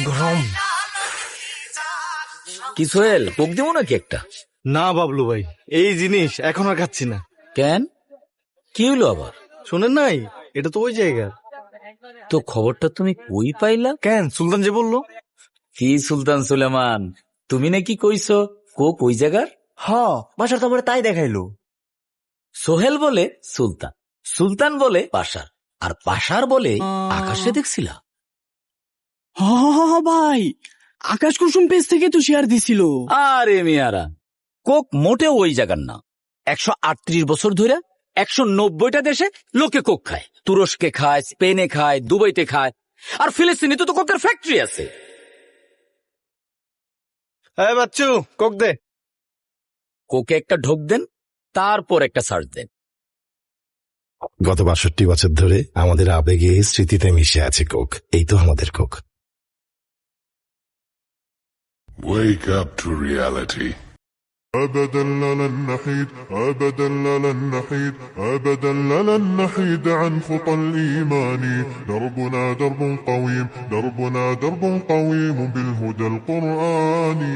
গরম। কি সোহেল, কোক দেবো নাকি একটা? না বাবলু ভাই, এই জিনিস এখন আর খাচ্ছি না। কেন, কি হইলো আবার? শোনেন নাই, এটা তো ওই জায়গা। তো খবরটা তুমি কই পাইলা? কেন, সুলতান যে বললো। কি সুলতান সুলেমান, তুমি নাকি কইছো কোক ওই জায়গার? বাসার তো আমার তাই দেখাইলো। সোহেল বলে সুলতান, সুলতান বলে পাশার, আর পাশার বলে আকাশে দেখছিলা। ভাই, আকাশ কুসুম পেজ থেকে তো শেয়ার দিছিল। আরে মিয়ারা, কোক মোটেও ওই জায়গার না। 138 বছর ধরে 190টা দেশে লোকে কোক খায়। তুরস্কে খায়, স্পেনে খায়, দুবাইতে খায়, আর ফিলিস্তিনে তো কোকের ফ্যাক্টরি আছে। হ্যাঁ বাচ্চু, কোক দে। কোকে একটা ঢোক দেন, তারপর একটা সার্চ দেন। গত 62 বছর ধরে আমাদের আবেগে স্মৃতিতে মিশে আছে কোক। এই তো আমাদের Coke. Wake up to reality. أبدا لن نحيد، أبدا لن نحيد، أبدا لن نحيد عن خطى الإيمان. دربنا درب قويم، دربنا درب قويم بالهدى القرآني.